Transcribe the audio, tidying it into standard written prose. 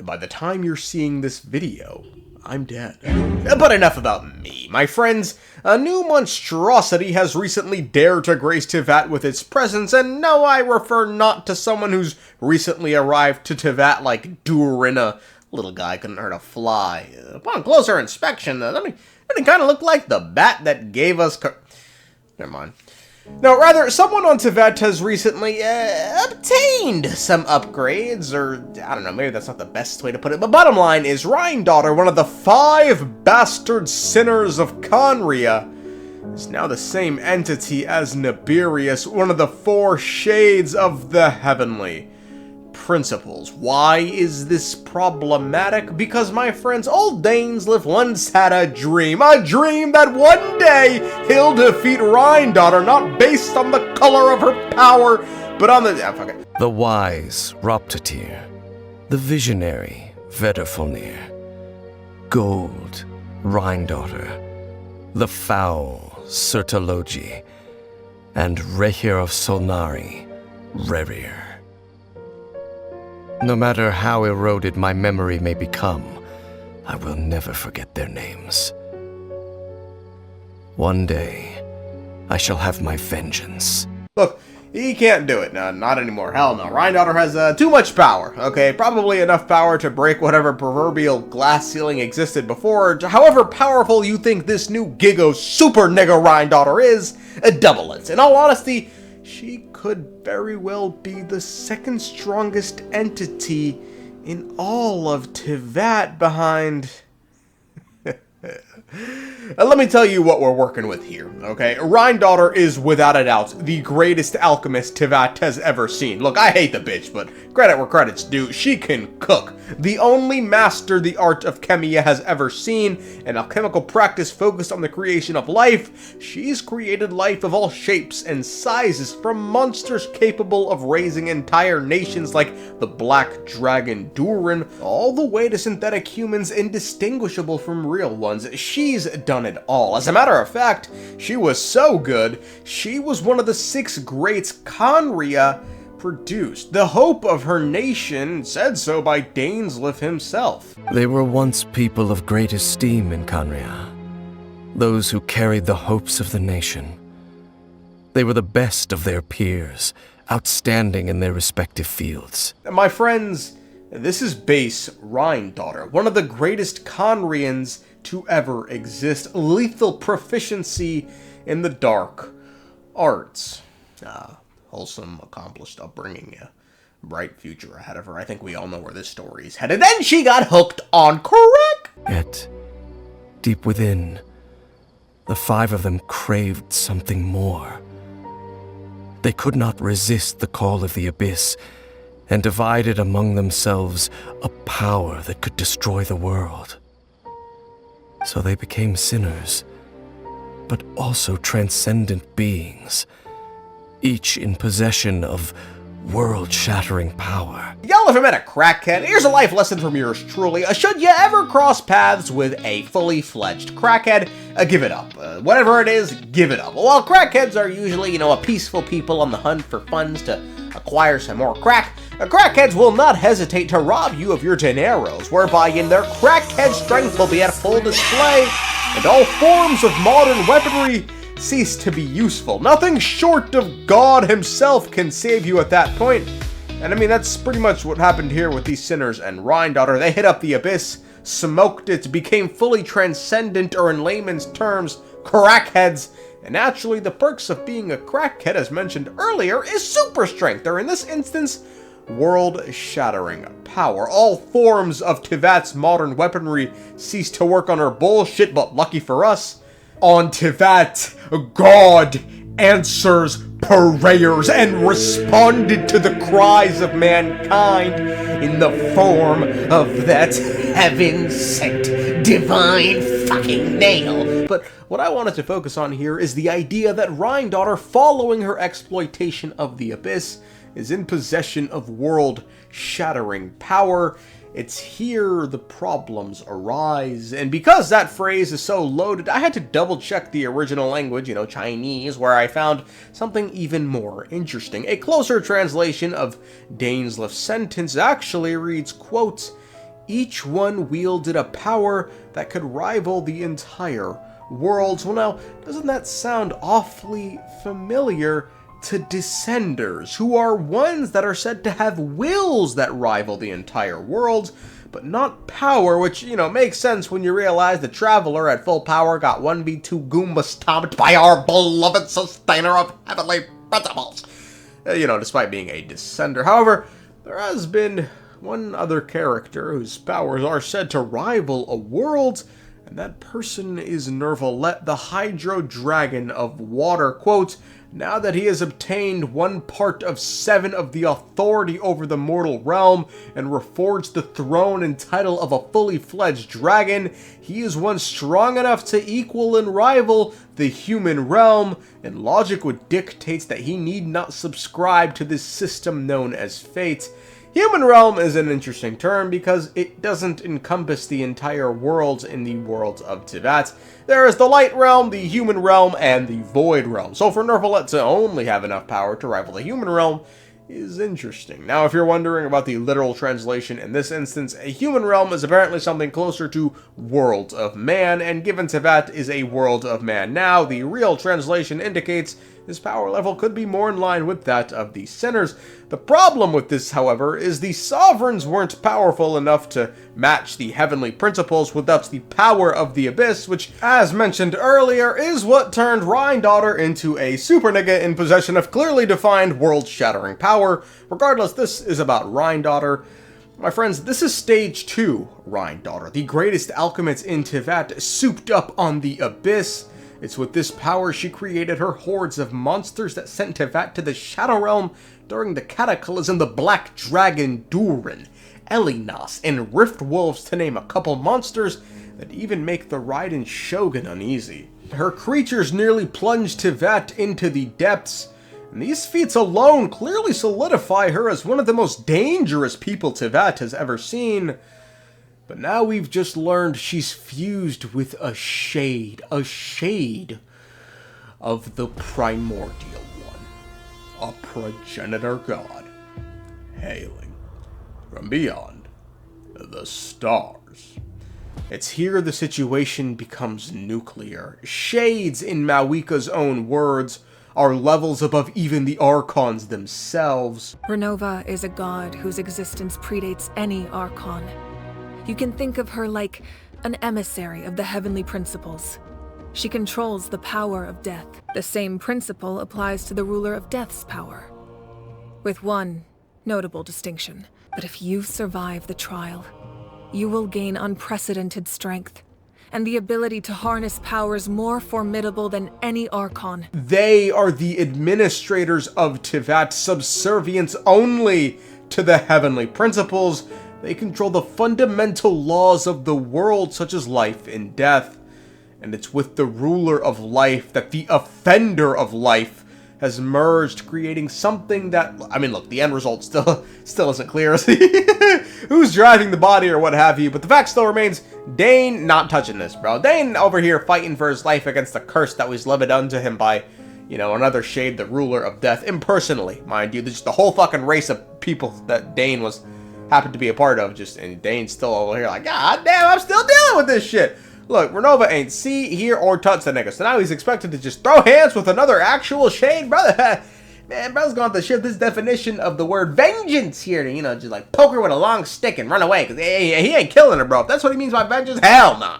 by the time you're seeing this video, I'm dead. But enough about me. My friends, a new monstrosity has recently dared to grace Teyvat with its presence, and no, I refer not to someone who's recently arrived to Teyvat like Durin, a little guy couldn't hurt a fly. Upon closer inspection, it kind of looked like the bat that gave us Never mind. No, rather, someone on Teyvat has recently obtained some upgrades, or I don't know, maybe that's not the best way to put it, but bottom line is Rhinedottir, one of the 5 bastard sinners of Khaenri'ah, is now the same entity as Nibirius, one of the 4 shades of the heavenly principles. Why is this problematic? Because, my friends, old Dainsleif once had a dream that one day he'll defeat Rhinedottir, not based on the color of her power, but on the... fuck it. The wise Rhinedottir, the visionary Vedrfolnir, gold Rhinedottir, the foul Sertologi, and Rehir of Solnari, Rerir. No matter how eroded my memory may become, I will never forget their names. One day, I shall have my vengeance. Look, he can't do it. No, not anymore. Hell no. Rhinedottir has too much power, okay? Probably enough power to break whatever proverbial glass ceiling existed before. However powerful you think this new giga super nigga Rhinedottir is, double it. In all honesty, she could very well be the 2nd strongest entity in all of Teyvat behind... Let me tell you what we're working with here, okay? Rhinedottir is, without a doubt, the greatest alchemist Teyvat has ever seen. Look, I hate the bitch, but credit where credit's due, she can cook. The only master the art of chemia has ever seen, an alchemical practice focused on the creation of life. She's created life of all shapes and sizes, from monsters capable of raising entire nations like the Black Dragon Durin, all the way to synthetic humans indistinguishable from real ones. She's done it all. As a matter of fact, she was so good, she was one of the 6 greats Khaenri'ah produced. The hope of her nation, said so by Dainsleif himself. They were once people of great esteem in Khaenri'ah, those who carried the hopes of the nation. They were the best of their peers, outstanding in their respective fields. My friends, this is base Rhinedottir, one of the greatest Khaenri'ans to ever exist. Lethal proficiency in the dark arts. Wholesome, accomplished upbringing, bright future ahead of her. I think we all know where this story is headed. Then she got hooked on crack! Yet, deep within, the 5 of them craved something more. They could not resist the call of the abyss, and divided among themselves a power that could destroy the world. So they became sinners, but also transcendent beings, each in possession of world-shattering power. Y'all ever met a crackhead? Here's a life lesson from yours truly. Should you ever cross paths with a fully fledged crackhead, give it up. Whatever it is, give it up. While crackheads are usually, a peaceful people on the hunt for funds to acquire some more crack, crackheads will not hesitate to rob you of your dineros, whereby in their crackhead strength will be at full display, and all forms of modern weaponry cease to be useful. Nothing short of God himself can save you at that point. And I mean, that's pretty much what happened here with these sinners and Rhinedottir. They hit up the abyss, smoked it, became fully transcendent, or in layman's terms, crackheads. And naturally, the perks of being a crackhead, as mentioned earlier, is super strength, or in this instance, world-shattering power. All forms of Teyvat's modern weaponry cease to work on her bullshit, but lucky for us, on Teyvat, God answers prayers and responded to the cries of mankind in the form of that heaven-sent divine fucking nail. But what I wanted to focus on here is the idea that Rhinedottir, following her exploitation of the abyss, is in possession of world-shattering power. It's here the problems arise, and because that phrase is so loaded, I had to double-check the original language, Chinese, where I found something even more interesting. A closer translation of Dainsleif's sentence actually reads, quote, each one wielded a power that could rival the entire world. Well now, doesn't that sound awfully familiar to Descenders, who are ones that are said to have wills that rival the entire world, but not power, which, makes sense when you realize the Traveler at full power got 1v2 Goomba stomped by our beloved sustainer of heavenly principles. Despite being a Descender. However, there has been one other character whose powers are said to rival a world, and that person is Nervalet, the Hydro Dragon of Water. Quote, now that he has obtained 1 part of 7 of the authority over the mortal realm and reforged the throne and title of a fully fledged dragon, he is one strong enough to equal and rival the human realm, and logic would dictate that he need not subscribe to this system known as fate. Human realm is an interesting term because it doesn't encompass the entire world in the world of Teyvat. There is the light realm, the human realm, and the void realm. So for Nervalet to only have enough power to rival the human realm is interesting. Now, if you're wondering about the literal translation in this instance, a human realm is apparently something closer to world of man, and given Teyvat is a world of man now, the real translation indicates his power level could be more in line with that of the sinners. The problem with this, however, is the sovereigns weren't powerful enough to match the heavenly principles without the power of the abyss, which, as mentioned earlier, is what turned Rhinedottir into a super nigga in possession of clearly defined world-shattering power. Regardless, this is about Rhinedottir. My friends, this is Stage 2 Rhinedottir, the greatest alchemist in Teyvat, souped up on the abyss. It's with this power she created her hordes of monsters that sent Teyvat to the Shadow Realm during the Cataclysm, the Black Dragon Durin, Elinas, and Rift Wolves, to name a couple monsters that even make the Raiden Shogun uneasy. Her creatures nearly plunged Teyvat into the depths, and these feats alone clearly solidify her as one of the most dangerous people Teyvat has ever seen. But now we've just learned she's fused with a shade of the primordial one, a progenitor god, hailing from beyond the stars. It's here the situation becomes nuclear. Shades, in Mawika's own words, are levels above even the archons themselves. Renova is a god whose existence predates any archon. You can think of her like an emissary of the heavenly principles. She controls the power of death. The same principle applies to the ruler of death's power, with one notable distinction. But if you survive the trial, you will gain unprecedented strength and the ability to harness powers more formidable than any archon. They are the administrators of Teyvat, subservient only to the heavenly principles. They control the fundamental laws of the world, such as life and death. And it's with the ruler of life that the offender of life has merged, creating something that, look, the end result still isn't clear as who's driving the body or what have you, but the fact still remains, Dain not touching this, bro. Dain over here fighting for his life against the curse that was levied unto him by, another shade, the ruler of death, impersonally, mind you. Just the whole fucking race of people that Dain happened to be a part of, and Dain's still over here like, God damn, I'm still dealing with this shit. Look, Renova ain't see, hear, or touch the nigga, so now he's expected to just throw hands with another actual shade, brother. Man, brother's going to have to shift this definition of the word vengeance here to, just like poke her with a long stick and run away, because he ain't killing her, bro. If that's what he means by vengeance, hell no.